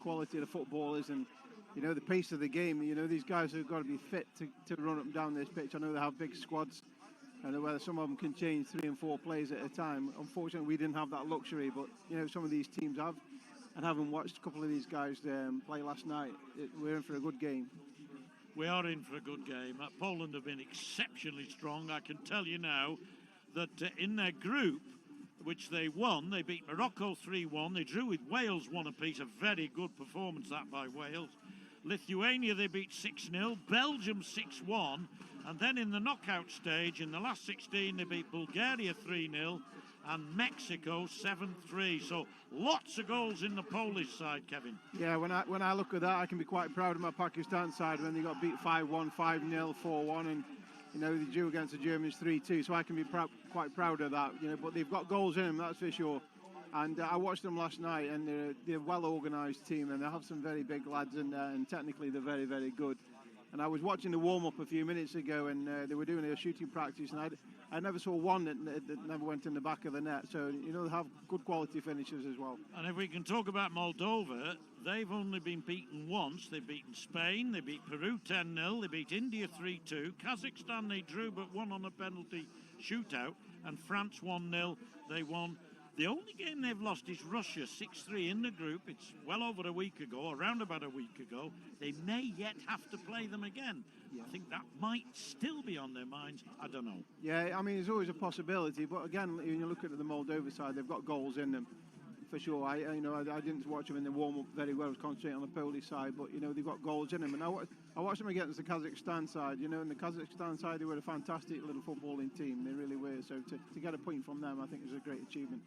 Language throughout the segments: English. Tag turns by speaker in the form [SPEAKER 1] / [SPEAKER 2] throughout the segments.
[SPEAKER 1] quality of the footballers and, you know, the pace of the game. You know, these guys have got to be fit to run up and down this pitch. I know they have big squads, and whether some of them can change 3 and 4 players at a time. Unfortunately, we didn't have that luxury, but, you know, some of these teams have. And having watched a couple of these guys play last night, we're in for a good game.
[SPEAKER 2] We are in for a good game. Poland have been exceptionally strong. I can tell you now that in their group, which they won, they beat Morocco 3-1. They drew with Wales 1 apiece. A very good performance that by Wales. Lithuania they beat 6-0. Belgium 6-1. And then in the knockout stage, in the last 16, they beat Bulgaria 3-0 and Mexico 7-3. So lots of goals in the Polish side, Kevin.
[SPEAKER 1] Yeah, when I look at that, I can be quite proud of my Pakistan side when they got beat 5-1, 5-0, 4-1, and, you know, they drew against the Germans 3-2. So I can be quite proud of that, you know. But they've got goals in them, that's for sure. And I watched them last night, and they're a well-organised team, and they have some very big lads in there, and technically they're very, very good. And I was watching the warm-up a few minutes ago, and they were doing a shooting practice, and I never saw one that never went in the back of the net. So, you know, they have good quality finishes as well.
[SPEAKER 2] And if we can talk about Moldova, they've only been beaten once. They've beaten Spain, they beat Peru 10-0, they beat India 3-2. Kazakhstan they drew but won on a penalty shootout, and France 1-0, they won. The only game they've lost is Russia, 6-3 in the group. It's well over a week ago, around about a week ago. They may yet have to play them again. Yeah. I think that might still be on their minds. I don't know.
[SPEAKER 1] Yeah, I mean, there's always a possibility. But again, when you look at the Moldova side, they've got goals in them, for sure. I didn't watch them in the warm-up very well. I was concentrating on the Polish side. But, you know, they've got goals in them. And I watched them against the Kazakhstan side. You know, and the Kazakhstan side, they were a fantastic little footballing team. They really were. So to get a point from them, I think is a great achievement.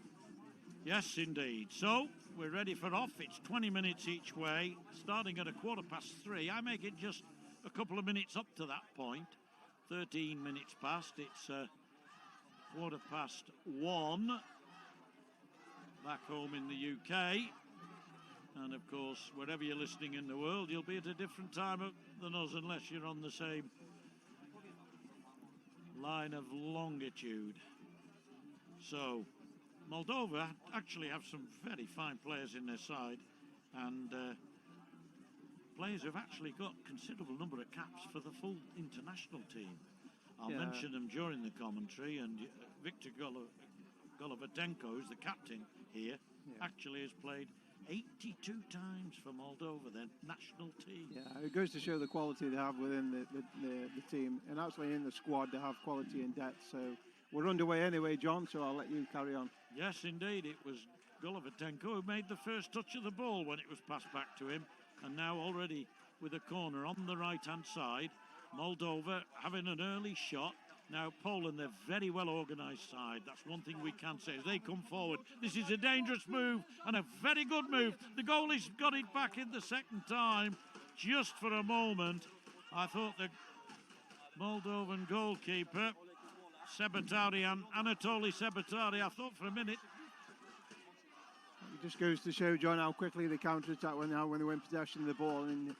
[SPEAKER 2] Yes, indeed. So, we're ready for off. It's 20 minutes each way, starting at 3:15. I make it just a couple of minutes up to that point. 13 minutes past. It's 1:15 back home in the UK. And, of course, wherever you're listening in the world, you'll be at a different time than us unless you're on the same line of longitude. So, Moldova actually have some very fine players in their side, and players who've actually got considerable number of caps for the full international team. I'll mention them during the commentary, and Victor Golovatenko, who's the captain here, actually has played 82 times for Moldova, their national team.
[SPEAKER 1] Yeah, it goes to show the quality they have within the team, and actually in the squad they have quality in depth. So we're underway anyway, John, so I'll let you carry on.
[SPEAKER 2] Yes, indeed. It was Golovatenko who made the first touch of the ball when it was passed back to him. And now already with a corner on the right-hand side. Moldova having an early shot. Now Poland, they're very well organised side. That's one thing we can say as they come forward. This is a dangerous move and a very good move. The goalie's got it back in the second time. Just for a moment, I thought the Moldovan goalkeeper, Sebatari and Anatoly Sebatari, I thought for a minute.
[SPEAKER 1] It just goes to show, John, how quickly they counter-attack when they win possession of the ball. And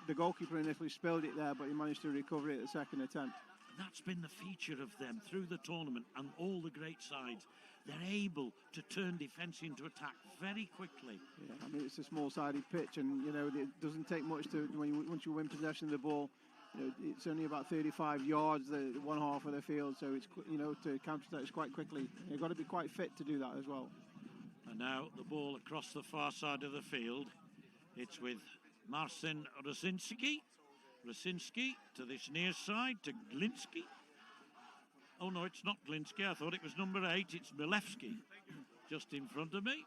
[SPEAKER 1] the goalkeeper initially spilled it there, but he managed to recover it at the second attempt.
[SPEAKER 2] That's been the feature of them through the tournament and all the great sides. They're able to turn defence into attack very quickly.
[SPEAKER 1] Yeah, I mean, it's a small-sided pitch, and, you know, it doesn't take much once you win possession of the ball. You know, it's only about 35 yards, the one half of the field, so it's, you know, to counter-attack quite quickly. You've got to be quite fit to do that as well.
[SPEAKER 2] And now the ball across the far side of the field. It's with Marcin Rosinski. Rosinski to this near side, to Glinski. Oh no, it's not Glinski, I thought it was number 8, it's Milewski, just in front of me.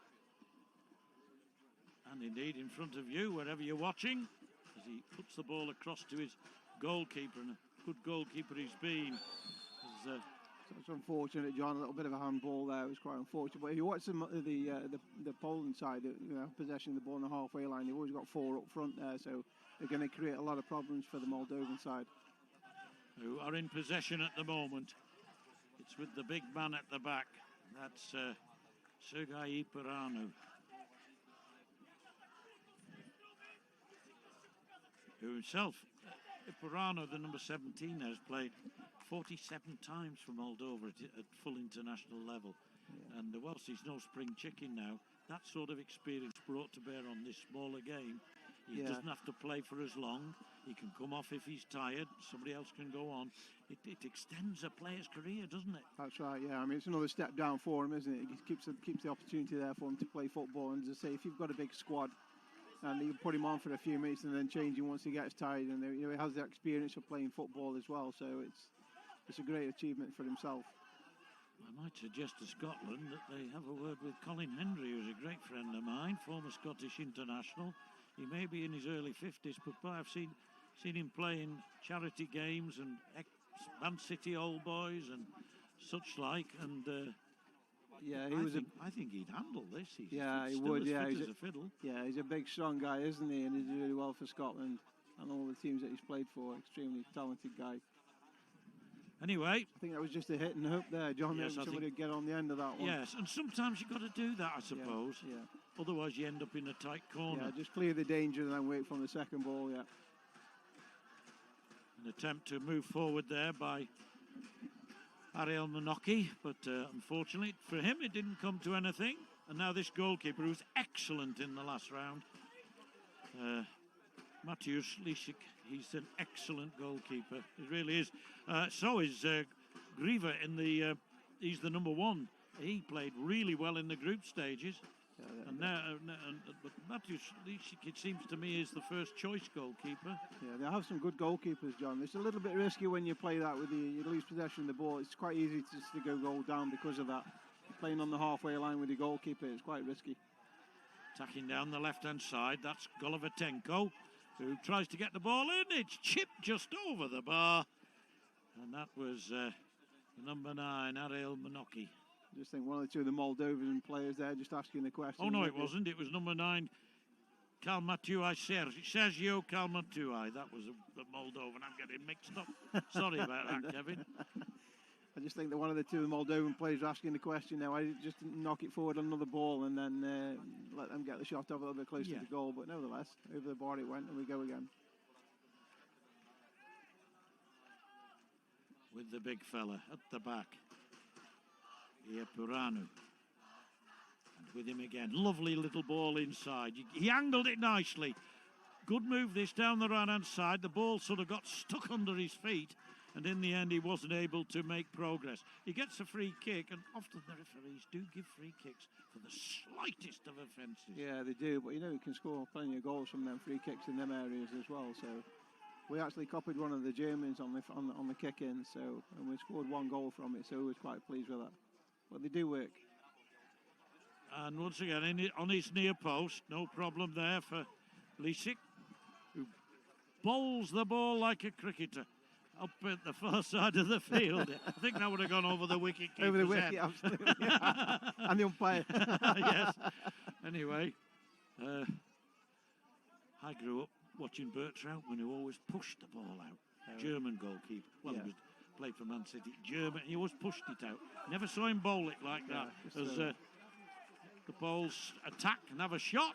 [SPEAKER 2] And indeed in front of you, wherever you're watching, as he puts the ball across to his goalkeeper, and a good goalkeeper he's been.
[SPEAKER 1] It's unfortunate, John, a little bit of a handball there, it was quite unfortunate. But if you watch the Poland side, you know, possession of the ball on the halfway line, they've always got 4 up front there, so they're going to create a lot of problems for the Moldovan side.
[SPEAKER 2] Who are in possession at the moment. It's with the big man at the back. That's Sergei Iparanu, who himself, Iparanu, the number 17, has played 47 times for Moldova at full international level. Yeah. And whilst he's no spring chicken now, that sort of experience brought to bear on this smaller game. He doesn't have to play for as long. He can come off if he's tired. Somebody else can go on. It extends a player's career, doesn't it?
[SPEAKER 1] That's right, yeah. I mean, it's another step down for him, isn't it? It keeps the opportunity there for him to play football. And as I say, if you've got a big squad, and you put him on for a few minutes and then change him once he gets tired, and he has the experience of playing football as well. So it's a great achievement for himself.
[SPEAKER 2] I might suggest to Scotland that they have a word with Colin Hendry, who's a great friend of mine, former Scottish international. He may be in his early 50s, but boy, I've seen him play in charity games and Man City Old Boys and such like. And I think he'd handle this. He's
[SPEAKER 1] he
[SPEAKER 2] still
[SPEAKER 1] would.
[SPEAKER 2] As
[SPEAKER 1] Yeah,
[SPEAKER 2] fit as a fiddle.
[SPEAKER 1] Yeah, he's a big, strong guy, isn't he? And he did really well for Scotland and all the teams that he's played for. Extremely talented guy.
[SPEAKER 2] Anyway,
[SPEAKER 1] I think that was just a hit and hope there, John.
[SPEAKER 2] Yes,
[SPEAKER 1] somebody would get on the end of that one.
[SPEAKER 2] Yes, and sometimes you've got to do that, I suppose.
[SPEAKER 1] Yeah.
[SPEAKER 2] Otherwise, you end up in a tight corner.
[SPEAKER 1] Yeah, just clear the danger and then wait for the second ball. Yeah.
[SPEAKER 2] An attempt to move forward there by Ariel Minoki, but unfortunately for him, it didn't come to anything. And now this goalkeeper, who's excellent in the last round, Mateusz Lisicki, he's an excellent goalkeeper. He really is. So is Griever in the. He's the number one. He played really well in the group stages. And now, but Mateusz Lisicki, it seems to me, is the first choice goalkeeper.
[SPEAKER 1] Yeah, they have some good goalkeepers, John. It's a little bit risky when you play that with you lose possession of the ball. It's quite easy to go goal down because of that. Playing on the halfway line with the goalkeeper is quite risky.
[SPEAKER 2] Attacking down the left-hand side, that's Golovatenko, who tries to get the ball in. It's chipped just over the bar. And that was number 9, Ariel Minoki.
[SPEAKER 1] I just think one or two of the Moldovan players there just asking the question.
[SPEAKER 2] Oh, no, it wasn't. It was number 9, Sergio Kalmatuai. That was the Moldovan. I'm getting mixed up. Sorry about that, Kevin.
[SPEAKER 1] I just think that one of the two of the Moldovan players are asking the question now. I just knock it forward on another ball and then let them get the shot off a little bit closer to the goal. But nevertheless, over the bar it went and we go again.
[SPEAKER 2] With the big fella at the back. Iepuranu. And with him again. Lovely little ball inside. He angled it nicely. Good move this down the right-hand side. The ball sort of got stuck under his feet. And in the end, he wasn't able to make progress. He gets a free kick, and often the referees do give free kicks for the slightest of offences.
[SPEAKER 1] Yeah, they do, but you know, you can score plenty of goals from them free kicks in them areas as well. So we actually copied one of the Germans on the kick-in, and we scored 1 goal from it, so we was quite pleased with that. But they do work.
[SPEAKER 2] And once again, on his near post, no problem there for Lisicki, who bowls the ball like a cricketer. Up at the far side of the field. I think that would have gone over the wicket.
[SPEAKER 1] Over the wicket, absolutely. And the umpire.
[SPEAKER 2] Yes. Anyway, I grew up watching Bert Troutman, who always pushed the ball out. German goalkeeper. Well, he played for Man City. German. He always pushed it out. Never saw him bowl it like that. As the Poles attack and have a shot.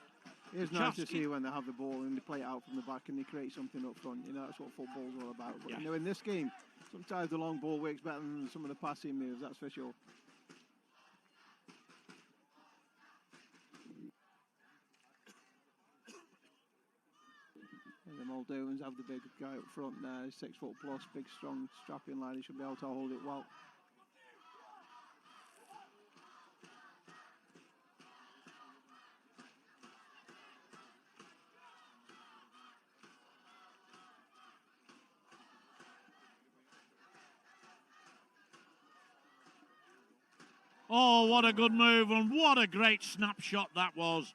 [SPEAKER 1] It's nice to see when they have the ball and they play it out from the back and they create something up front. You know, that's what football's all about. But, you know, in this game, sometimes the long ball works better than some of the passing moves, that's for sure. And the Moldovans have the big guy up front there, 6 foot plus, big, strong, strapping lad. He should be able to hold it well.
[SPEAKER 2] Oh, what a good move and what a great snapshot that was.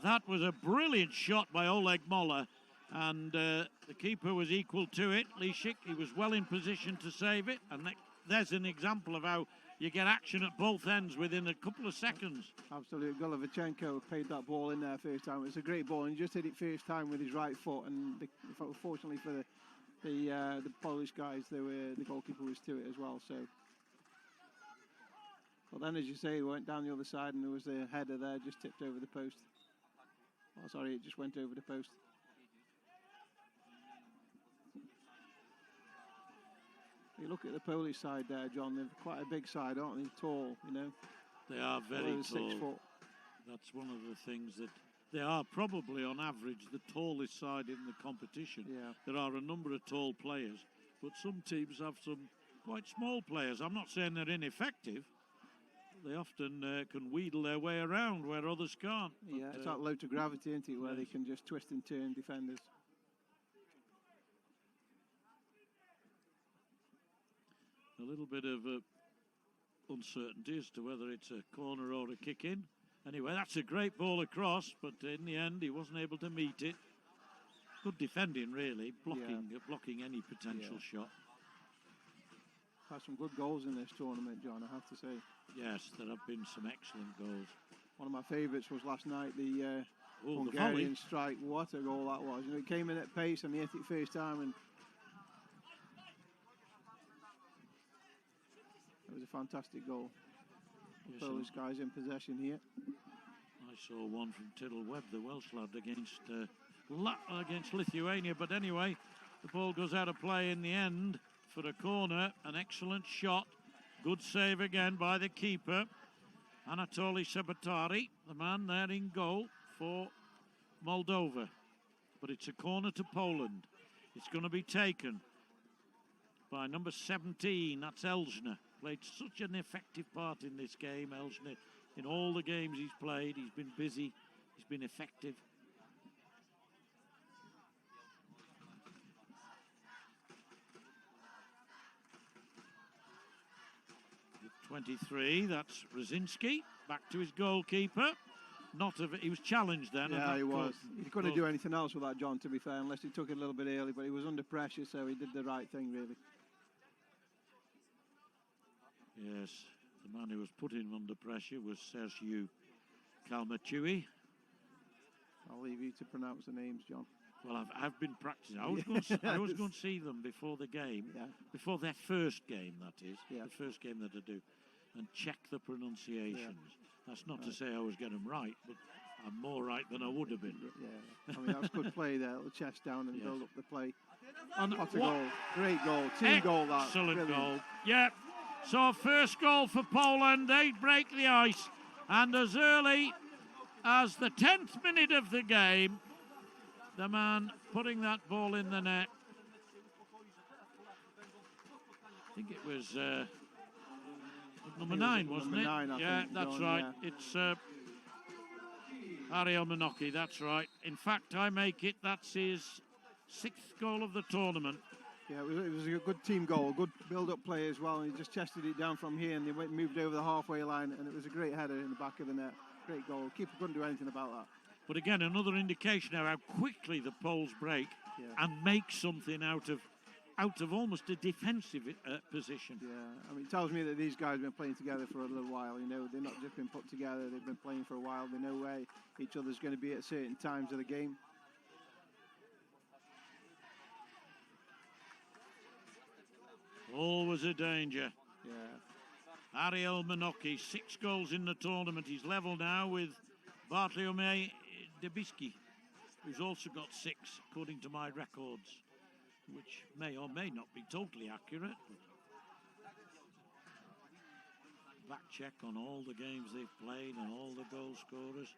[SPEAKER 2] That was a brilliant shot by Oleg Moller, and the keeper was equal to it. Lisicki, he was well in position to save it, and there's an example of how you get action at both ends within a couple of seconds.
[SPEAKER 1] Absolutely. Golovatenko paid that ball in there first time. It's a great ball, and he just hit it first time with his right foot, and fortunately for the Polish guys, the goalkeeper was to it as well. So. But then, as you say, he went down the other side and there was a header there, just tipped over the post. Oh, sorry, it just went over the post. You look at the Polish side there, John, they're quite a big side, aren't they? Tall, you know.
[SPEAKER 2] They are very tall.
[SPEAKER 1] 6 foot.
[SPEAKER 2] That's one of the things that they are probably on average the tallest side in the competition.
[SPEAKER 1] Yeah.
[SPEAKER 2] There are a number of tall players, but some teams have some quite small players. I'm not saying they're ineffective. They often can wheedle their way around where others can't. But,
[SPEAKER 1] Yeah, it's that low to gravity, isn't it, where
[SPEAKER 2] yes.
[SPEAKER 1] they can just twist and turn defenders.
[SPEAKER 2] A little bit of uncertainty as to whether it's a corner or a kick in. Anyway, that's a great ball across, but in the end he wasn't able to meet it. Good defending, really, blocking any potential shot.
[SPEAKER 1] Had some good goals in this tournament, John, I have to say.
[SPEAKER 2] Yes, there have been some excellent goals.
[SPEAKER 1] One of my favourites was last night, the
[SPEAKER 2] The
[SPEAKER 1] Hungarian strike. What a goal that was. You know, it came in at pace and he hit it first time, and it was a fantastic goal.
[SPEAKER 2] Yes,
[SPEAKER 1] Polish guys in possession here.
[SPEAKER 2] I saw one from Tyrrell Webb, the Welsh lad, against Lithuania. But anyway, the ball goes out of play in the end for a corner. An excellent shot. Good save again by the keeper, Anatoly Sabatari, the man there in goal for Moldova. But it's a corner to Poland. It's going to be taken by number 17, that's Elzner. Played such an effective part in this game, Elzner. In all the games he's played, he's been busy, he's been effective. With 23, that's Rzyński, back to his goalkeeper. He was challenged then.
[SPEAKER 1] Yeah, he was. He couldn't do anything else with that, John, to be fair, unless he took it a little bit early, but he was under pressure, so he did the right thing, really.
[SPEAKER 2] Yes, the man who was put in under pressure was Sergiu Kalmachui.
[SPEAKER 1] I'll leave you to pronounce the names, John.
[SPEAKER 2] Well, I've been practicing. I was going to see them before the game, before their first game, that is, the first game that I do, and check the pronunciations. Yeah. That's not to say I was getting them right, but I'm more right than I would have been.
[SPEAKER 1] Yeah, I mean, that was good play there, the chest down and build up the play.
[SPEAKER 2] And
[SPEAKER 1] what a goal, great goal, team goal that.
[SPEAKER 2] Excellent goal, yeah. So first goal for Poland, they break the ice, and as early as the 10th minute of the game, the man putting that ball in the net, I think it was number 9, wasn't it?
[SPEAKER 1] 9, I think,
[SPEAKER 2] that's
[SPEAKER 1] John,
[SPEAKER 2] right.
[SPEAKER 1] Yeah.
[SPEAKER 2] It's Ariel Manocki, that's right. In fact, I make it, that's his 6th goal of the tournament.
[SPEAKER 1] Yeah, it was a good team goal, good build-up play as well, and he just chested it down from here, and they moved over the halfway line, and it was a great header in the back of the net. Great goal. Keeper couldn't do anything about that.
[SPEAKER 2] But again, another indication of how quickly the Poles break and make something out of almost a defensive position.
[SPEAKER 1] Yeah, I mean, it tells me that these guys have been playing together for a little while. You know, they've not just been put together; they've been playing for a while. They know where each other's going to be at certain times of the game.
[SPEAKER 2] Always a danger.
[SPEAKER 1] Yeah.
[SPEAKER 2] Ariel Manocki, 6 goals in the tournament. He's level now with Bartolomei Debiski, who's also got 6, according to my records, which may or may not be totally accurate. But back check on all the games they've played and all the goal scorers.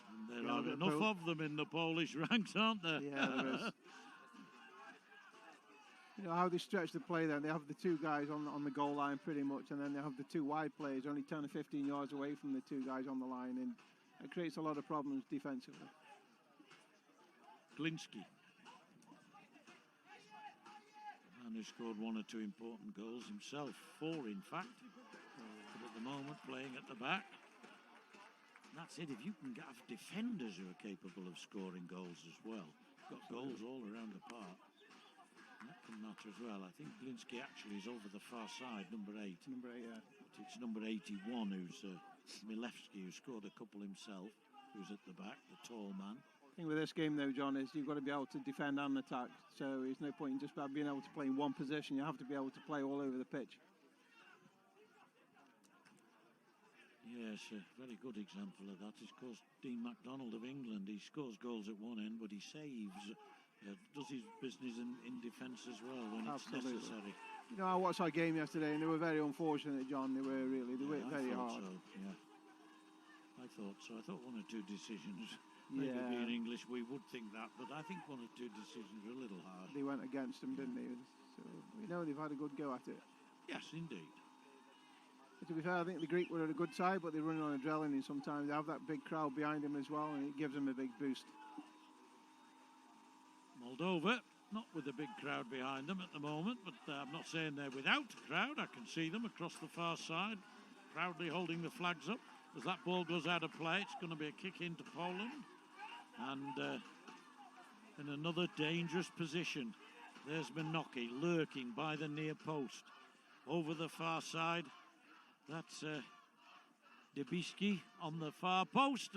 [SPEAKER 2] And there are enough of them in the Polish ranks, aren't there?
[SPEAKER 1] Yeah, there is. You know how they stretch the play then. They have the 2 guys on the goal line pretty much, and then they have the 2 wide players only 10 or 15 yards away from the 2 guys on the line, and it creates a lot of problems defensively.
[SPEAKER 2] Glinsky, and who scored 1 or 2 important goals himself, 4 in fact, but at the moment playing at the back. And that's it, if you can have defenders who are capable of scoring goals as well, got goals all around the park, that can matter as well. I think Glinsky actually is over the far side, number 8.
[SPEAKER 1] Number 8, yeah.
[SPEAKER 2] But it's number 81 who's Milewski, who scored a couple himself, who's at the back, the tall man.
[SPEAKER 1] The thing with this game though, John, is you've got to be able to defend and attack. So there's no point in just being able to play in one position. You have to be able to play all over the pitch.
[SPEAKER 2] Yes, a very good example of that is, of course, Dean MacDonald of England. He scores goals at one end, but he saves, does his business in defence as well when it's necessary.
[SPEAKER 1] You know, I watched our game yesterday, and they were very unfortunate, John. They were really, they worked very hard.
[SPEAKER 2] So, yeah. I thought so. I thought 1 or 2 decisions. Maybe being English, we would think that, but I think 1 or 2 decisions were a little hard.
[SPEAKER 1] They went against them, didn't they? So we know they've had a good go at it.
[SPEAKER 2] Yes, indeed.
[SPEAKER 1] But to be fair, I think the Greek were a good side, but they're running on adrenaline, and sometimes they have that big crowd behind them as well, and it gives them a big boost.
[SPEAKER 2] Moldova, not with a big crowd behind them at the moment, but I'm not saying they're without a crowd. I can see them across the far side, proudly holding the flags up. As that ball goes out of play, it's going to be a kick into Poland. And in another dangerous position, there's Monoki lurking by the near post. Over the far side, that's Debiski on the far post.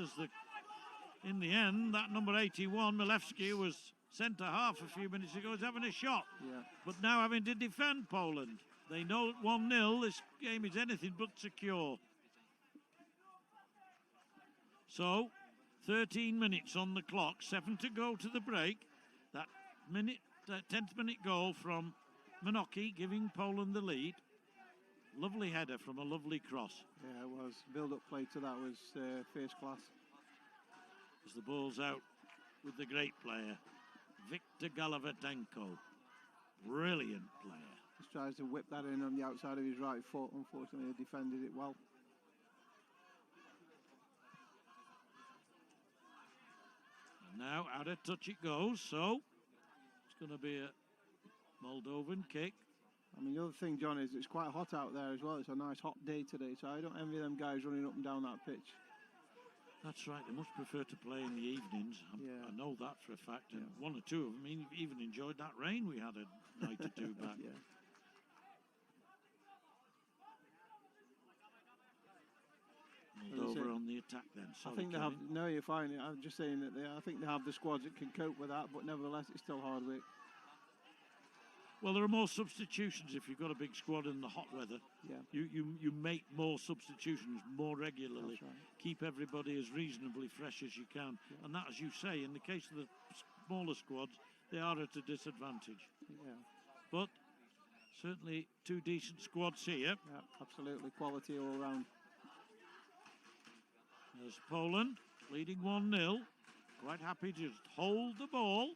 [SPEAKER 2] In the end, that number 81, Milewski, was centre half a few minutes ago, is having a shot.
[SPEAKER 1] Yeah.
[SPEAKER 2] But now having to defend Poland. They know at 1-0, this game is anything but secure. So, 13 minutes on the clock, 7 to go to the break. That 10th minute goal from Monoki giving Poland the lead. Lovely header from a lovely cross.
[SPEAKER 1] Yeah, it was. Build-up play to that was first class.
[SPEAKER 2] As the ball's out with the great player, Viktor Golovadenko. Brilliant player.
[SPEAKER 1] Just tries to whip that in on the outside of his right foot. Unfortunately, he defended it well.
[SPEAKER 2] And now out of touch it goes, so it's going to be a Moldovan kick.
[SPEAKER 1] I mean, the other thing, John, is it's quite hot out there as well. It's a nice hot day today, so I don't envy them guys running up and down that pitch.
[SPEAKER 2] That's right, they much prefer to play in the evenings. I know that for a fact. And 1 or 2 of them even enjoyed that rain we had a night or 2 back.
[SPEAKER 1] Yeah.
[SPEAKER 2] Moldova on the attack then. Sorry,
[SPEAKER 1] I think they have. No, you're fine. I'm just saying that I think they have the squads that can cope with that, but nevertheless, it's still hard work.
[SPEAKER 2] Well, there are more substitutions if you've got a big squad in the hot weather.
[SPEAKER 1] Yeah.
[SPEAKER 2] You make more substitutions more regularly.
[SPEAKER 1] That's right.
[SPEAKER 2] Keep everybody as reasonably fresh as you can. Yeah. And that, as you say, in the case of the smaller squads, they are at a disadvantage.
[SPEAKER 1] Yeah.
[SPEAKER 2] But certainly 2 decent squads here.
[SPEAKER 1] Yeah, absolutely. Quality all round.
[SPEAKER 2] There's Poland leading 1-0. Quite happy to just hold the ball.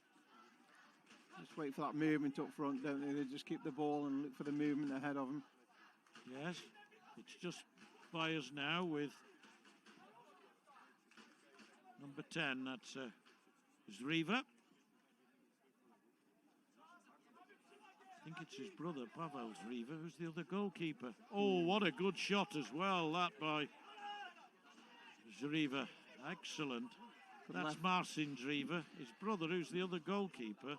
[SPEAKER 1] Just wait for that movement up front, don't they? They just keep the ball and look for the movement ahead of them.
[SPEAKER 2] Yes, it's just by us now with number 10, that's Zriva. I think it's his brother, Pavel Zriva, who's the other goalkeeper. Oh, what a good shot as well, that by Zriva. Excellent. That's Marcin Zriva, his brother, who's the other goalkeeper.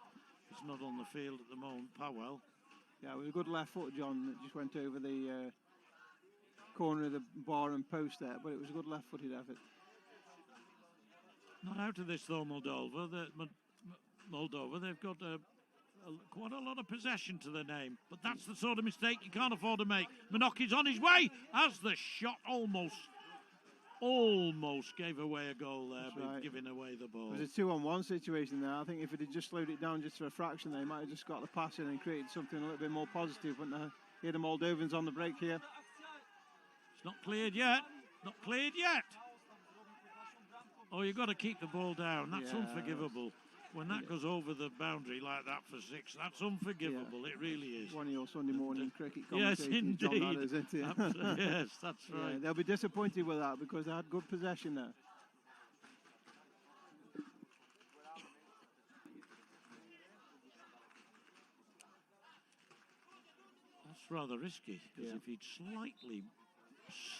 [SPEAKER 2] He's not on the field at the moment, Powell.
[SPEAKER 1] Yeah, it was a good left foot, John, that just went over the corner of the bar and post there, but it was a good left-footed effort.
[SPEAKER 2] Not out of this, though, Moldova. Moldova, they've got quite a lot of possession to their name, but that's the sort of mistake you can't afford to make. Monoki's on his way as the shot almost gave away a goal there, by giving away the ball.
[SPEAKER 1] It was a 2-on-1 situation there. I think if it had just slowed it down just for a fraction, they might have just got the pass in and created something a little bit more positive. But here the Moldovans on the break here.
[SPEAKER 2] It's not cleared yet. Not cleared yet. Oh, you've got to keep the ball down. That's unforgivable. When that goes over the boundary like that for 6, that's unforgivable. It really is.
[SPEAKER 1] One of your Sunday morning cricket commentators.
[SPEAKER 2] Yes, indeed.
[SPEAKER 1] John, that is, isn't it?
[SPEAKER 2] Yes, that's right.
[SPEAKER 1] Yeah, they'll be disappointed with that because they had good possession there.
[SPEAKER 2] That's rather risky because if he'd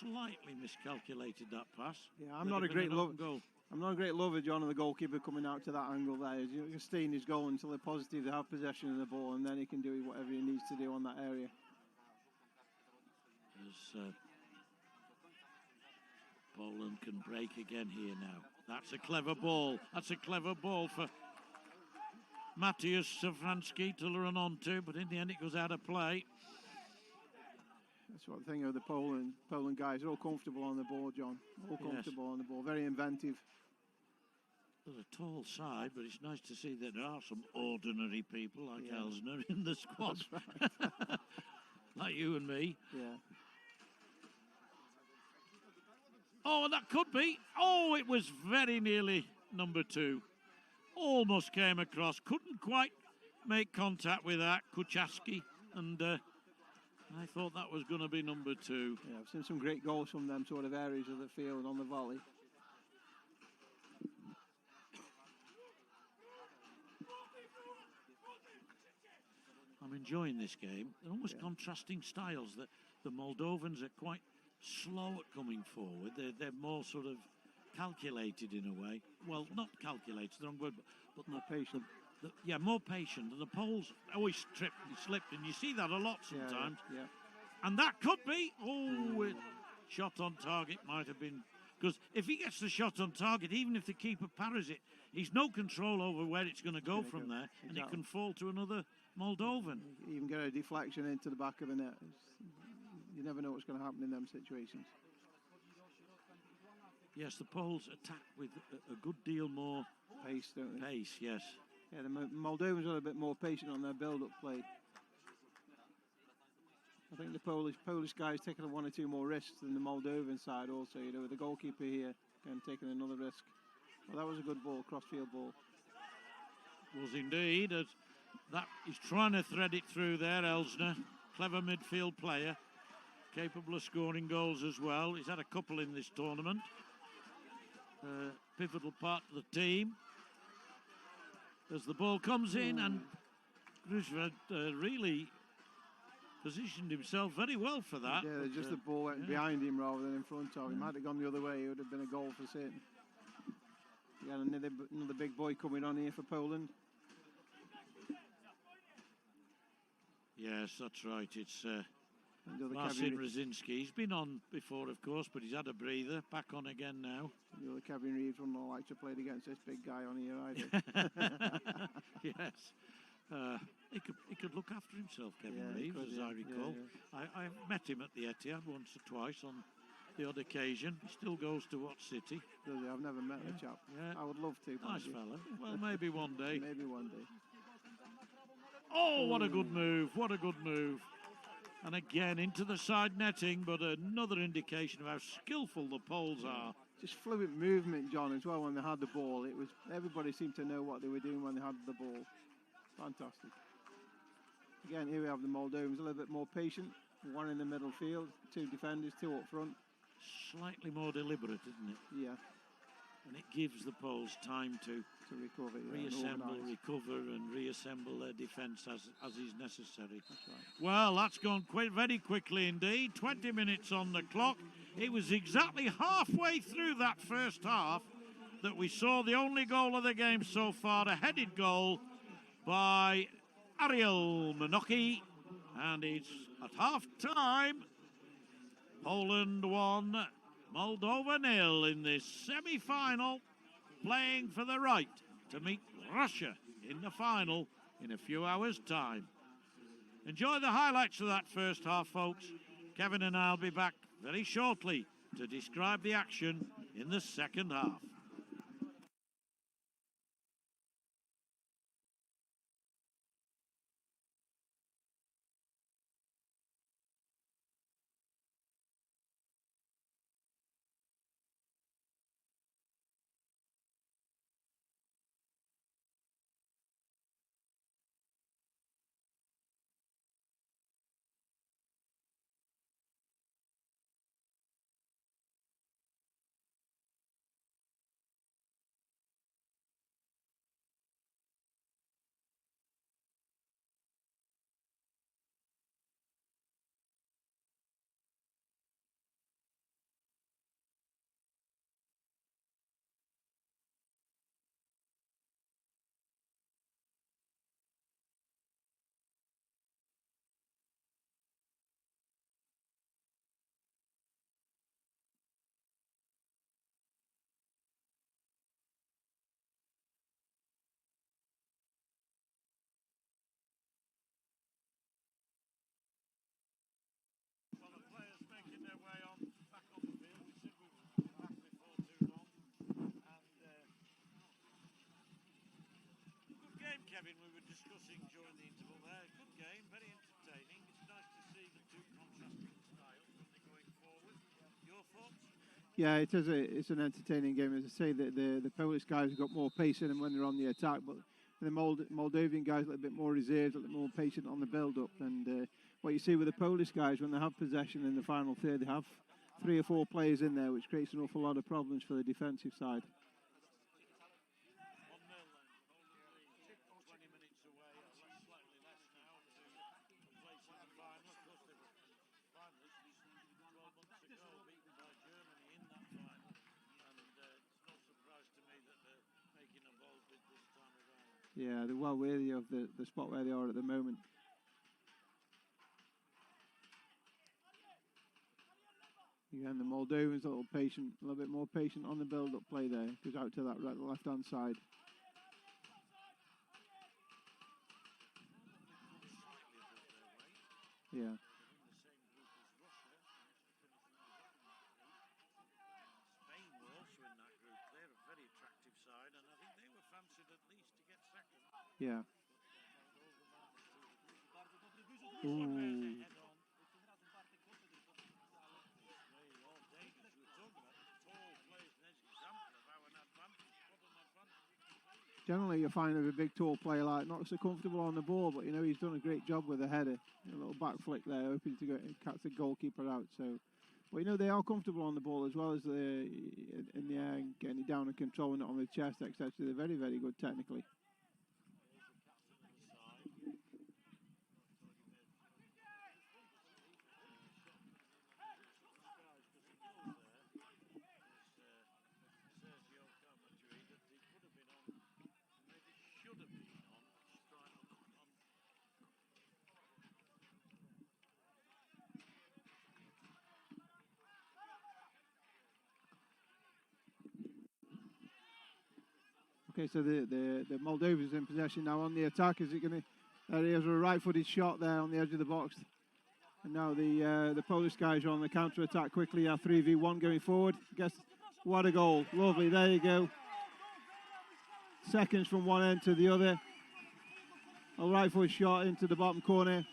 [SPEAKER 2] slightly miscalculated that pass.
[SPEAKER 1] Yeah, I'm not a great lover, John, of the goalkeeper coming out to that angle there. You can stay in his goal until they're positive they have possession of the ball, and then he can do whatever he needs to do on that area.
[SPEAKER 2] As Poland can break again here now. That's a clever ball. That's a clever ball for Matthias Safranski to run onto, but in the end it goes out of play.
[SPEAKER 1] That's what I think of the Poland guys. They're all comfortable on the ball, John. All comfortable on the ball. Very inventive.
[SPEAKER 2] There's a tall side, but it's nice to see that there are some ordinary people like Elsner in the squad.
[SPEAKER 1] That's right.
[SPEAKER 2] Like you and me.
[SPEAKER 1] Yeah.
[SPEAKER 2] Oh, that could be. Oh, it was very nearly number 2. Almost came across. Couldn't quite make contact with that, Kuchaski. And I thought that was going to be number 2.
[SPEAKER 1] Yeah, I've seen some great goals from them sort of areas of the field on the volley.
[SPEAKER 2] I'm enjoying this game. They're almost contrasting styles. The Moldovans are quite slow at coming forward. They're more sort of calculated in a way. Well, not calculated, the wrong word, but
[SPEAKER 1] More patient.
[SPEAKER 2] more patient. And the Poles always trip and slip, and you see that a lot sometimes.
[SPEAKER 1] Yeah.
[SPEAKER 2] And that could be. Oh, shot on target might have been. Because if he gets the shot on target, even if the keeper parries it, he's no control over where it's going to go from there, and it can fall to another Moldovan.
[SPEAKER 1] You even get a deflection into the back of the net. You never know what's going to happen in them situations.
[SPEAKER 2] Yes, the Poles attack with a good deal more
[SPEAKER 1] Pace, don't they?
[SPEAKER 2] pace, yes.
[SPEAKER 1] Yeah, the Moldovans are a bit more patient on their build-up play. I think the Polish guys taking 1 or 2 more risks than the Moldovan side also, you know, with the goalkeeper here and taking another risk. Well, that was a good ball, cross-field ball.
[SPEAKER 2] Was indeed. That he's trying to thread it through there, Elsner. Clever midfield player, capable of scoring goals as well. He's had a couple in this tournament. Pivotal part of the team. As the ball comes in, and Gruzva really positioned himself very well for that.
[SPEAKER 1] Yeah, just the ball went behind him rather than in front of him. Had it gone the other way, it would have been a goal for certain. Yeah, another big boy coming on here for Poland.
[SPEAKER 2] Yes, that's right. It's Marcin Rosiński. He's been on before, of course, but he's had a breather. Back on again now.
[SPEAKER 1] The other Kevin Reeves wouldn't like to play against this big guy on here either.
[SPEAKER 2] Yes. He could look after himself, Kevin Reeves, as I recall.
[SPEAKER 1] Yeah.
[SPEAKER 2] I met him at the Etihad once or twice on the odd occasion. He still goes to watch City.
[SPEAKER 1] Does he? I've never met the chap.
[SPEAKER 2] Yeah.
[SPEAKER 1] I would love to.
[SPEAKER 2] Nice fella. Well, maybe one day.
[SPEAKER 1] Maybe one day.
[SPEAKER 2] Oh, what a good move. What a good move. And again, into the side netting, but another indication of how skillful the Poles are.
[SPEAKER 1] Just fluid movement, John, as well, when they had the ball. It was everybody seemed to know what they were doing when they had the ball. Fantastic. Again, here we have the Moldovans, a little bit more patient. 1 in the middle field, 2 defenders, 2 up front.
[SPEAKER 2] Slightly more deliberate, isn't it?
[SPEAKER 1] Yeah.
[SPEAKER 2] And it gives the Poles time to
[SPEAKER 1] recover,
[SPEAKER 2] reassemble, recover, and reassemble their defence as is necessary.
[SPEAKER 1] That's right.
[SPEAKER 2] Well, that's gone very quickly indeed. 20 minutes on the clock. It was exactly halfway through that first half that we saw the only goal of the game so far, a headed goal by Ariel Minoki, and it's at half-time. Poland 1, Moldova 0 in this semi-final, playing for the right to meet Russia in the final in a few hours' time. Enjoy the highlights of that first half, folks. Kevin and I'll be back very shortly to describe the action in the second half. Kevin, we were discussing during the interval there. Good game, very entertaining. It's nice to see the two contrasting styles when they're going forward. Your thoughts?
[SPEAKER 1] Yeah, it's an entertaining game. As I say, the Polish guys have got more pace in them when they're on the attack, but the Moldavian guys a little bit more reserved, a little more patient on the build-up. And what you see with the Polish guys, when they have possession in the final third, they have 3 or 4 players in there, which creates an awful lot of problems for the defensive side. Yeah, they're well worthy of the spot where they are at the moment. Again, the Moldovans a little bit more patient on the build-up play there. Goes out to that left-hand side. Yeah.
[SPEAKER 2] Spain were also in that group. They're a very attractive side, and I think they were fancied at least to get second.
[SPEAKER 1] Yeah. Ooh. Generally, you find of a big, tall player like not so comfortable on the ball, but he's done a great job with the header. A little back flick there, hoping to catch the goalkeeper out. So, but they are comfortable on the ball as well as in the air, getting it down and controlling it on the chest, etc. They're very, very good technically. Okay, so the Moldovans in possession now on the attack. Is it going to? There he has a right-footed shot there on the edge of the box. And now the Polish guys are on the counter-attack quickly. 3v1 going forward. Guess what a goal! Lovely. There you go. Seconds from one end to the other. A right-footed shot into the bottom corner.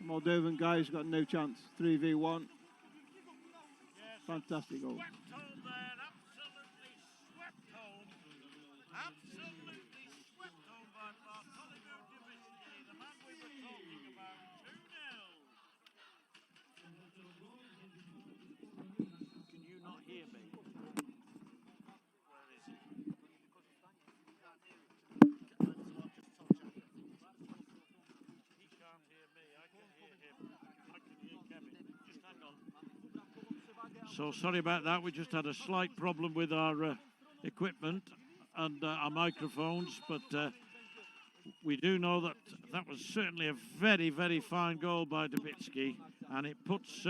[SPEAKER 1] The Moldovan guys got no chance. 3v1. Fantastic goal.
[SPEAKER 2] So sorry about that. We just had a slight problem with our equipment and our microphones, but we do know that that was certainly a very, very fine goal by Dubitsky, and it puts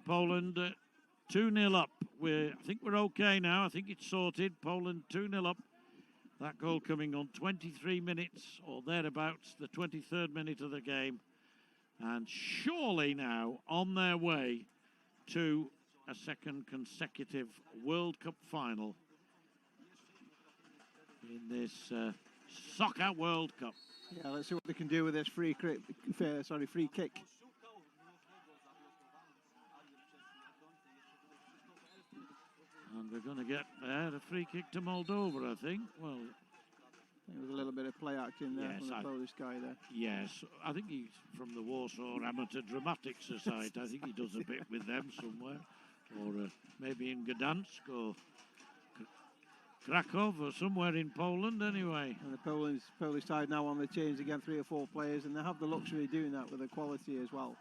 [SPEAKER 2] Poland 2-0 up. I think we're okay now. I think it's sorted. Poland 2-0 up. That goal coming on 23 minutes or thereabouts, the 23rd minute of the game, and surely now on their way to a second consecutive World Cup final in this Soccer World Cup.
[SPEAKER 1] Yeah, let's see what they can do with this free kick.
[SPEAKER 2] And we're going to get a free kick to Moldova, I think. Well,
[SPEAKER 1] there was a little bit of play action there from the Polish guy there.
[SPEAKER 2] Yes, I think he's from the Warsaw Amateur Dramatic Society. I think he does a bit with them somewhere. Or maybe in Gdansk or Krakow or somewhere in Poland anyway.
[SPEAKER 1] And the Polish side now on the change again, 3 or 4 players, and they have the luxury of doing that with the quality as well.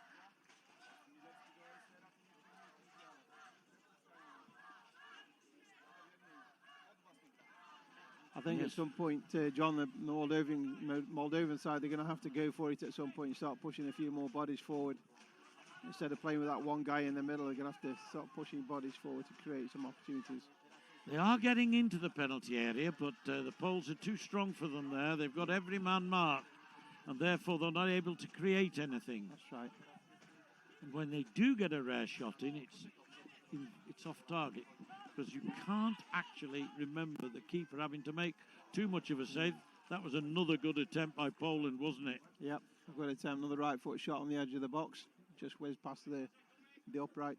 [SPEAKER 1] I think at some point, John, the Moldovan side, they're going to have to go for it at some point and start pushing a few more bodies forward. Instead of playing with that one guy in the middle, they're going to have to start pushing bodies forward to create some opportunities.
[SPEAKER 2] They are getting into the penalty area, but the Poles are too strong for them there. They've got every man marked, and therefore they're not able to create anything.
[SPEAKER 1] That's right.
[SPEAKER 2] And when they do get a rare shot in, it's off target, because you can't actually remember the keeper having to make too much of a save. That was another good attempt by Poland, wasn't it?
[SPEAKER 1] Yep, a good attempt. Another right foot shot on the edge of the box. Just whizzed past the upright.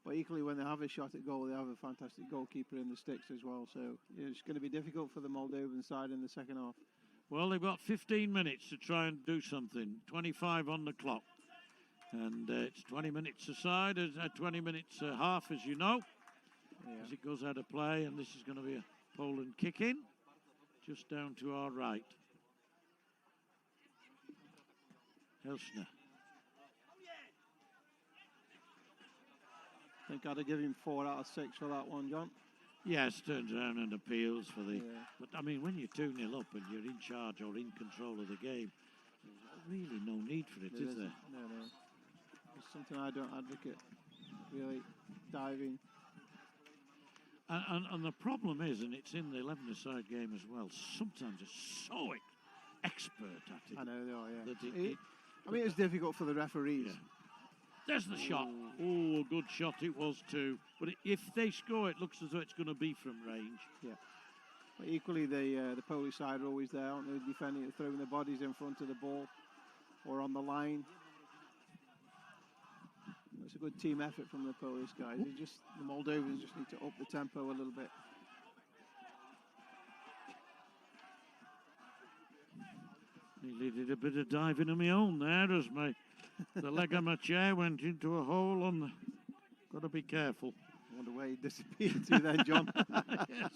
[SPEAKER 1] But equally, when they have a shot at goal, they have a fantastic goalkeeper in the sticks as well. So it's going to be difficult for the Moldovan side in the second half.
[SPEAKER 2] Well, they've got 15 minutes to try and do something. 25 on the clock. And it's 20 minutes aside, 20 minutes half, as you know, as it goes out of play. And this is going to be a Poland kick-in, just down to our right. Helsner.
[SPEAKER 1] I think I'd have given him 4 out of 6 for that one, John.
[SPEAKER 2] Yes, turns around and appeals for the... But, I mean, when you're 2-0 up and you're in charge or in control of the game, there's really no need for it, is there?
[SPEAKER 1] No. It's something I don't advocate, really diving.
[SPEAKER 2] And the problem is, and it's in the 11-a-side game as well, sometimes it's so expert at it.
[SPEAKER 1] I know they are,
[SPEAKER 2] that
[SPEAKER 1] I mean, it's difficult for the referees.
[SPEAKER 2] Yeah. There's the shot. Oh, a good shot it was too. But if they score, it looks as though it's going to be from range.
[SPEAKER 1] Yeah. But equally, the Polish side are always there, aren't they? Defending, throwing their bodies in front of the ball or on the line. It's a good team effort from the Polish guys. The Moldovans just need to up the tempo a little bit.
[SPEAKER 2] Nearly did a bit of diving of my own there as the leg of my chair went into a hole on the... Got to be careful.
[SPEAKER 1] I wonder where he disappeared to then, John.
[SPEAKER 2] Yes.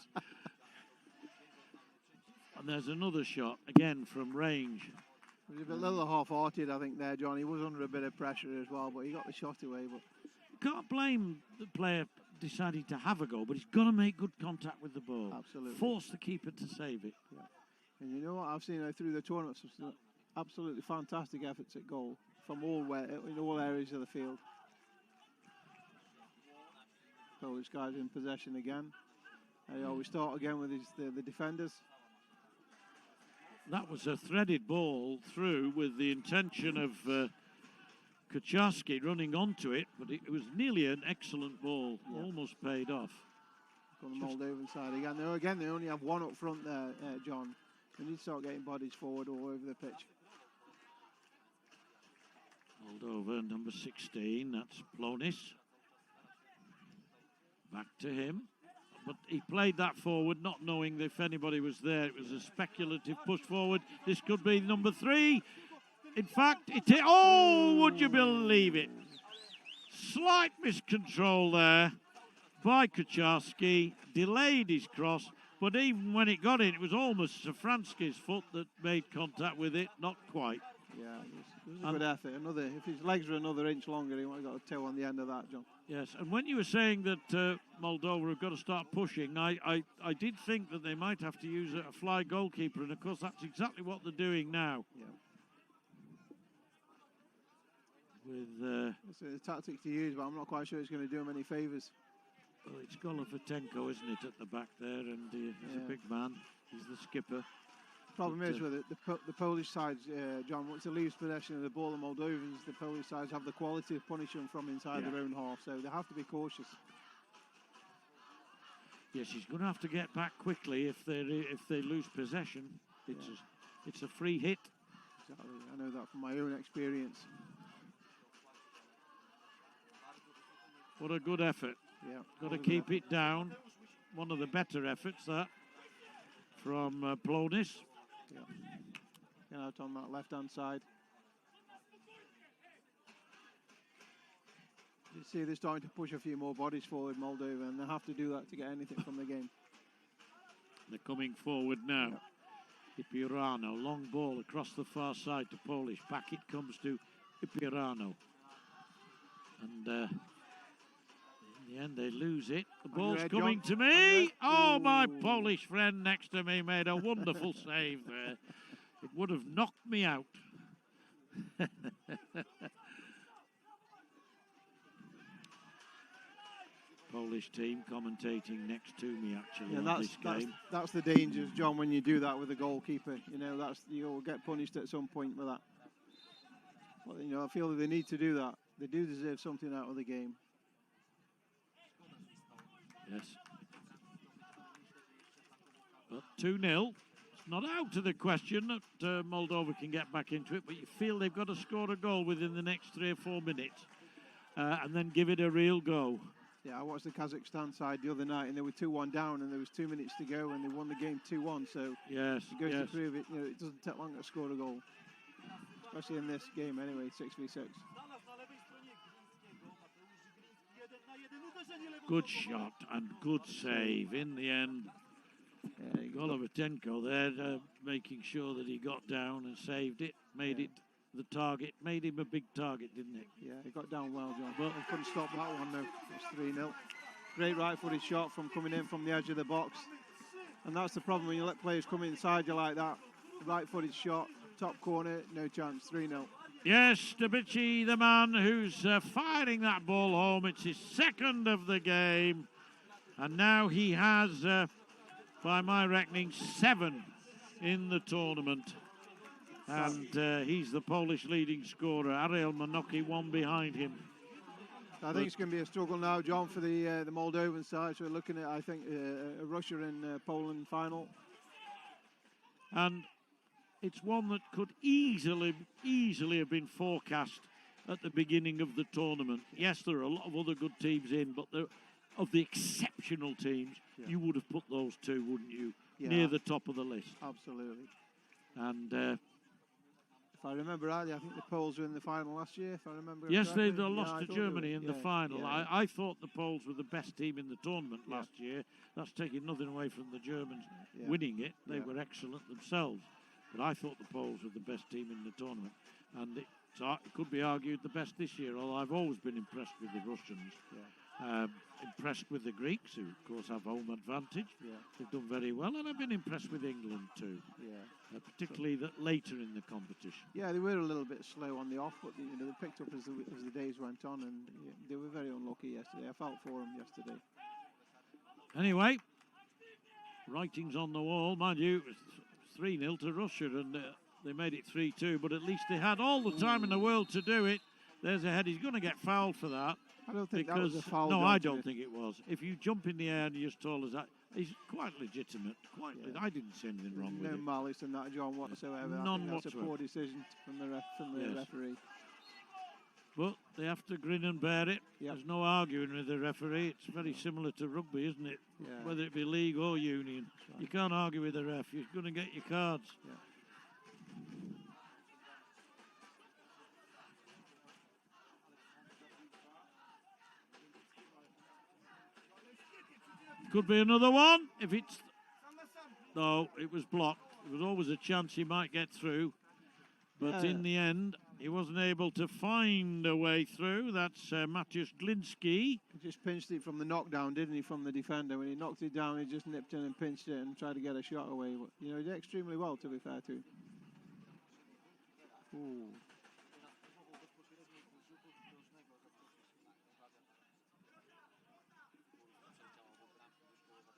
[SPEAKER 2] And there's another shot, again from range.
[SPEAKER 1] He was a little half-hearted, I think, there, John. He was under a bit of pressure as well, but he got the shot away. But
[SPEAKER 2] can't blame the player deciding to have a go, but he's got to make good contact with the ball.
[SPEAKER 1] Absolutely.
[SPEAKER 2] Force the keeper to save it.
[SPEAKER 1] Yeah. And you know what? I've seen through the tournament some absolutely fantastic efforts at goal from in all areas of the field. Polish guys in possession again. They always start again with the defenders.
[SPEAKER 2] That was a threaded ball through with the intention of Kucharski running onto it, but it was nearly an excellent ball, almost paid off.
[SPEAKER 1] On the Moldovan side again. They only have one up front there, John. They need to start getting bodies forward all over the pitch.
[SPEAKER 2] Moldova, number 16, that's Plonis. Back to him. But he played that forward, not knowing if anybody was there. It was a speculative push forward. This could be number 3. In fact, would you believe it? Slight miscontrol there by Kucharski. Delayed his cross. But even when it got in, it was almost Safranski's foot that made contact with it. Not quite.
[SPEAKER 1] Yeah, it was a good effort. If his legs were another inch longer, he would have got a toe on the end of that, John.
[SPEAKER 2] Yes, and when you were saying that Moldova have got to start pushing, I did think that they might have to use a fly goalkeeper, and of course that's exactly what they're doing now.
[SPEAKER 1] Yeah. It's a tactic to use, but I'm not quite sure it's going to do him any favours.
[SPEAKER 2] Well, it's Golovatenko, isn't it, at the back there, and he's a big man. He's the skipper.
[SPEAKER 1] Problem is with the Polish sides, John, once they lose possession of the ball, the Moldovans, the Polish sides have the quality of punishing from inside their own half, so they have to be cautious.
[SPEAKER 2] Yes, he's going to have to get back quickly if they lose possession. It's a free hit.
[SPEAKER 1] Exactly. I know that from my own experience.
[SPEAKER 2] What a good effort.
[SPEAKER 1] Yeah.
[SPEAKER 2] Got to keep it down. One of the better efforts, that, from Plonis.
[SPEAKER 1] Yeah. Get out on that left-hand side. You see they're starting to push a few more bodies forward, Moldova, and they have to do that to get anything from the game.
[SPEAKER 2] They're coming forward now. Ipirano, long ball across the far side to Polish. Back it comes to Ipirano. And in the end, they lose it. The ball's coming to me. Oh, my Polish friend next to me made a wonderful save there. It would have knocked me out. Polish team commentating next to me, actually, on this game.
[SPEAKER 1] That's the dangers, John, when you do that with the goalkeeper. You know, you'll get punished at some point with that. Well, you know, I feel that they need to do that. They do deserve something out of the game.
[SPEAKER 2] Yes. But 2-0. It's not out of the question that Moldova can get back into it, but you feel they've got to score a goal within the next 3 or 4 minutes and then give it a real go.
[SPEAKER 1] Yeah, I watched the Kazakhstan side the other night, and they were 2-1 down, and there was 2 minutes to go, and they won the game 2-1. So
[SPEAKER 2] yes,
[SPEAKER 1] it goes to prove it. You know, it doesn't take long to score a goal, especially in this game anyway, 6v6.
[SPEAKER 2] Good shot and good save in the end. Golovatenko there making sure that he got down and saved it, made it the target, made him a big target, didn't it?
[SPEAKER 1] Yeah, he got down well, John. But he couldn't stop that one, though. It's 3-0. Great right-footed shot from coming in from the edge of the box. And that's the problem when you let players come inside you like that. Right-footed shot, top corner, no chance, 3-0.
[SPEAKER 2] Yes, Debici, the man who's firing that ball home. It's his second of the game. And now he has, by my reckoning, 7 in the tournament. And he's the Polish leading scorer. Ariel Manoki, one behind him.
[SPEAKER 1] I think it's going to be a struggle now, John, for the Moldovan side. So we're looking at, I think, a Russia and Poland final.
[SPEAKER 2] And it's one that could easily have been forecast at the beginning of the tournament. Yes, there are a lot of other good teams in, but of the exceptional teams, you would have put those two, wouldn't you, near the top of the list.
[SPEAKER 1] Absolutely.
[SPEAKER 2] And
[SPEAKER 1] if I remember rightly, I think the Poles were in the final last year, if I remember
[SPEAKER 2] yes,
[SPEAKER 1] correctly.
[SPEAKER 2] they lost to Germany in the final.
[SPEAKER 1] Yeah.
[SPEAKER 2] I thought the Poles were the best team in the tournament last year. That's taking nothing away from the Germans winning it. They were excellent themselves. But I thought the Poles were the best team in the tournament. And it could be argued the best this year, although I've always been impressed with the Russians. Impressed with the Greeks, who, of course, have home advantage. They've done very well. And I've been impressed with England, too. Particularly that later in the competition.
[SPEAKER 1] Yeah, they were a little bit slow on the off, but they picked up as the days went on, and they were very unlucky yesterday. I felt for them yesterday.
[SPEAKER 2] Anyway, writing's on the wall. Mind you, it was 3-0 to Russia, and they made it 3-2, but at least they had all the time in the world to do it. There's a head. He's going to get fouled for that.
[SPEAKER 1] I don't think that was a foul.
[SPEAKER 2] No, I don't think it was. If you jump in the air and you're as tall as that, he's quite legitimate. I didn't see anything wrong with it.
[SPEAKER 1] No malice in that, John, whatsoever.
[SPEAKER 2] None
[SPEAKER 1] that's
[SPEAKER 2] whatsoever.
[SPEAKER 1] A poor decision from the referee.
[SPEAKER 2] But they have to grin and bear it. There's no arguing with the referee. It's very similar to rugby, isn't it? Whether it be league or union. Right. You can't argue with the ref. You're going to get your cards. Could be another one if it's... No, it was blocked. There was always a chance he might get through. But in the end, he wasn't able to find a way through. That's Maciusz Glinski.
[SPEAKER 1] He just pinched it from the knockdown, didn't he, from the defender? When he knocked it down, he just nipped in and pinched it and tried to get a shot away. But, he did extremely well, to be fair to him. Ooh.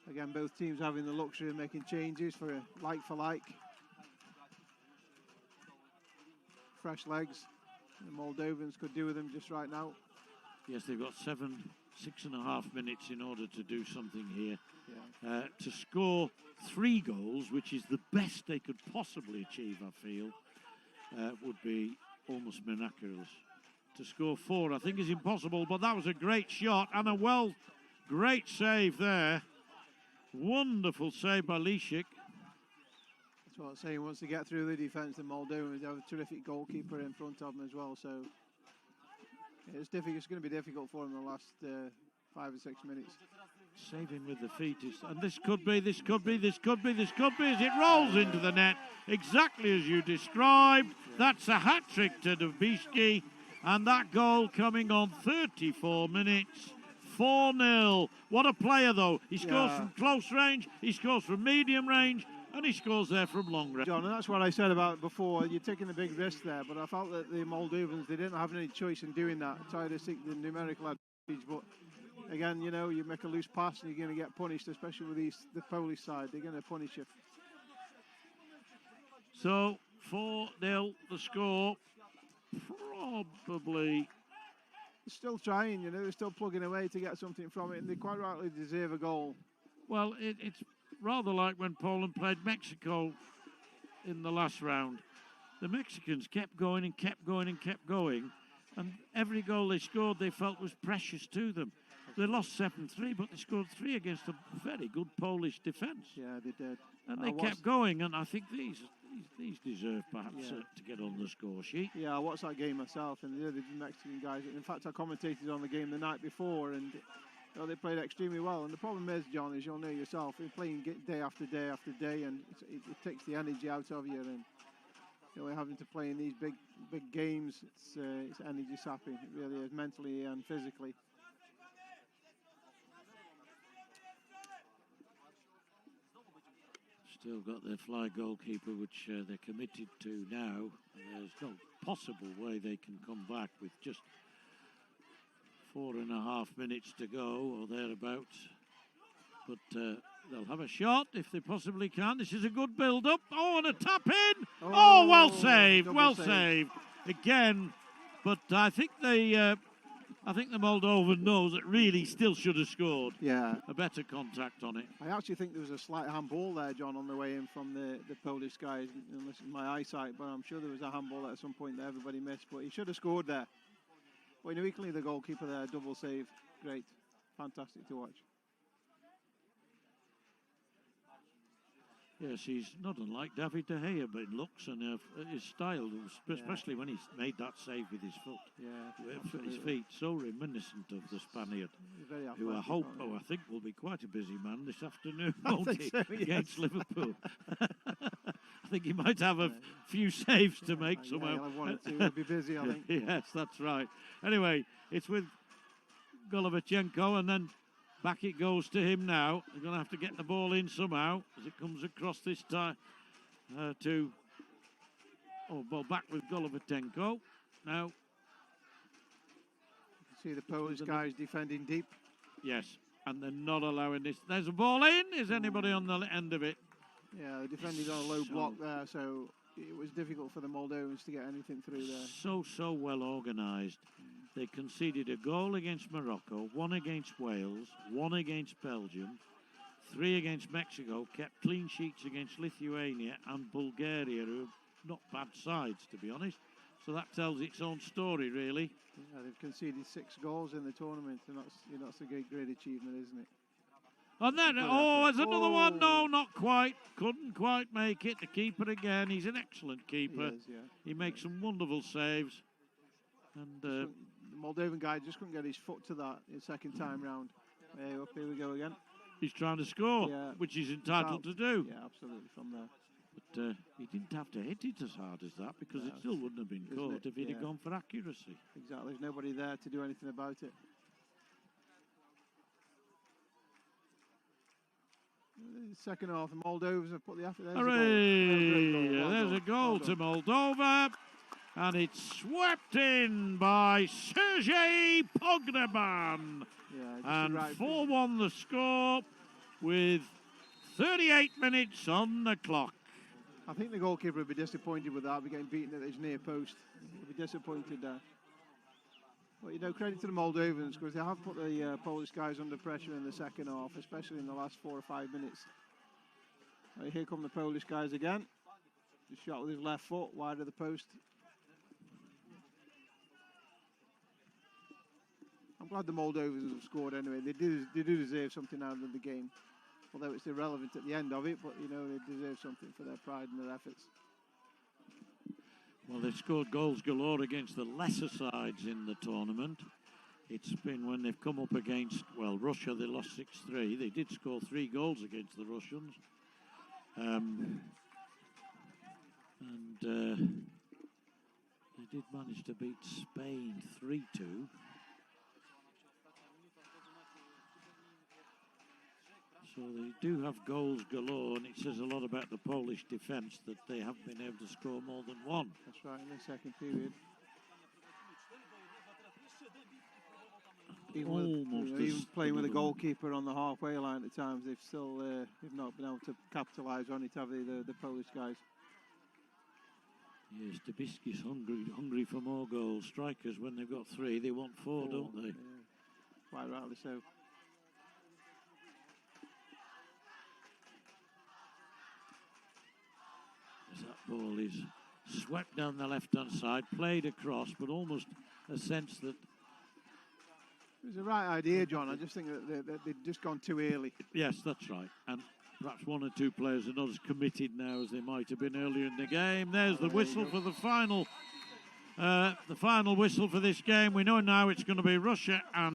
[SPEAKER 1] Again, both teams having the luxury of making changes for a like for like. Fresh legs. The Moldovans could do with them just right now.
[SPEAKER 2] Yes, they've got 6.5 minutes in order to do something here. To score 3 goals, which is the best they could possibly achieve, I feel, would be almost miraculous. To score 4, I think, is impossible, but that was a great shot and a great save there. Wonderful save by Lishik.
[SPEAKER 1] That's what I'm saying. He wants to get through the defence. The Moldovans have a terrific goalkeeper in front of them as well. So it's difficult. It's going to be difficult for him in the last 5 or 6 minutes.
[SPEAKER 2] Saving with the feet is, and this could be as it rolls into the net, exactly as you described. That's a hat trick to Dubicki, and that goal coming on 34 minutes. 4-0. What a player, though. He scores from close range, he scores from medium range, and he scores there from long range.
[SPEAKER 1] John, and that's what I said about before. You're taking a big risk there, but I felt that the Moldovans, they didn't have any choice in doing that. Try to seek the numerical advantage, but again, you make a loose pass and you're going to get punished, especially with the Polish side. They're going to punish you.
[SPEAKER 2] So, 4-0 the score. Probably...
[SPEAKER 1] Still trying, they're still plugging away to get something from it, and they quite rightly deserve a goal.
[SPEAKER 2] Well, it's rather like when Poland played Mexico in the last round. The Mexicans kept going and kept going and kept going, and every goal they scored they felt was precious to them. They lost 7-3, but they scored 3 against a very good Polish defence.
[SPEAKER 1] Yeah, they did.
[SPEAKER 2] And they kept going, and I think these deserve perhaps to get on the score sheet.
[SPEAKER 1] Yeah, I watched that game myself, and the other Mexican guys. In fact, I commentated on the game the night before, and they played extremely well. And the problem is, John, as you'll know yourself, you're playing day after day after day, and it takes the energy out of you. And we're having to play in these big games. It's energy sapping. It really is, mentally and physically.
[SPEAKER 2] Still got their fly goalkeeper, which they're committed to now. There's no possible way they can come back with just 4.5 minutes to go or thereabouts. But they'll have a shot if they possibly can. This is a good build-up. Oh, and a tap in. Oh, well saved. Well saved. Again, but I think the Moldovan knows that really still should have scored.
[SPEAKER 1] Yeah.
[SPEAKER 2] A better contact on it.
[SPEAKER 1] I actually think there was a slight handball there, John, on the way in from the Polish guys, unless it's my eyesight, but I'm sure there was a handball at some point that everybody missed, but he should have scored there. But equally the goalkeeper there, double save. Great. Fantastic to watch.
[SPEAKER 2] Yes, he's not unlike David De Gea, but in looks and his style, especially when he's made that save with his foot.
[SPEAKER 1] Yeah,
[SPEAKER 2] his feet, so reminiscent of the Spaniard, who I think will be quite a busy man this afternoon, won't he, against Liverpool. I think he might have a few saves to make somehow.
[SPEAKER 1] He'll have one or two. He'll be busy, I think.
[SPEAKER 2] Yes, that's right. Anyway, it's with Golovachenko, and then back it goes to him now. They're going to have to get the ball in somehow as it comes across this time ball back with Golovachenko. Now,
[SPEAKER 1] see the Polish guys defending deep.
[SPEAKER 2] Yes, and they're not allowing this. There's a ball in. Is anybody on the end of it?
[SPEAKER 1] Yeah, they defended on a low block there, so it was difficult for the Moldovans to get anything through there.
[SPEAKER 2] So well organised. They conceded a goal against Morocco, 1 against Wales, 1 against Belgium, 3 against Mexico, kept clean sheets against Lithuania and Bulgaria, who are not bad sides, to be honest. So that tells its own story, really.
[SPEAKER 1] Yeah, they've conceded 6 goals in the tournament, and that's a great achievement, isn't it?
[SPEAKER 2] And then, there's another one. No, not quite. Couldn't quite make it. The keeper again. He's an excellent keeper.
[SPEAKER 1] He is, yeah.
[SPEAKER 2] He makes some wonderful saves. And
[SPEAKER 1] the Moldovan guy just couldn't get his foot to that the second time round. Here we go again.
[SPEAKER 2] He's trying to score, which he's entitled to do.
[SPEAKER 1] Yeah, absolutely, from there.
[SPEAKER 2] But he didn't have to hit it as hard as that, because it still wouldn't have been caught if he'd have gone for accuracy.
[SPEAKER 1] Exactly. There's nobody there to do anything about it. Second half, the Moldovans have put the effort.
[SPEAKER 2] There's a goal to Moldova, and it's swept in by Sergei Pogreban. And 4-1 the score with 38 minutes on the clock.
[SPEAKER 1] I think the goalkeeper would be disappointed with that, getting beaten at his near post. He'd be disappointed there. But, credit to the Moldovans, because they have put the Polish guys under pressure in the second half, especially in the last 4 or 5 minutes. Here come the Polish guys again. Just shot with his left foot, wide of the post. I'm glad the Moldovans have scored anyway. They do deserve something out of the game. Although it's irrelevant at the end of it, but, they deserve something for their pride and their efforts.
[SPEAKER 2] Well, they've scored goals galore against the lesser sides in the tournament. It's been when they've come up against, Russia, they lost 6-3. They did score 3 goals against the Russians. They did manage to beat Spain 3-2. So they do have goals galore, and it says a lot about the Polish defence that they have been able to score more than 1.
[SPEAKER 1] That's right, in the second period. Even playing with a goalkeeper on the halfway line at times, they've not been able to capitalise on it, have they, the Polish guys?
[SPEAKER 2] Yes, Dubiski's hungry for more goals. Strikers, when they've got 3, they want 4, don't they?
[SPEAKER 1] Yeah. Quite rightly so.
[SPEAKER 2] As that ball is swept down the left-hand side, played across, but almost a sense that
[SPEAKER 1] It was the right idea, John. I just think that they'd just gone too early.
[SPEAKER 2] Yes, that's right. And perhaps one or two players are not as committed now as they might have been earlier in the game. There's the whistle for the final whistle for this game. We know now it's going to be Russia and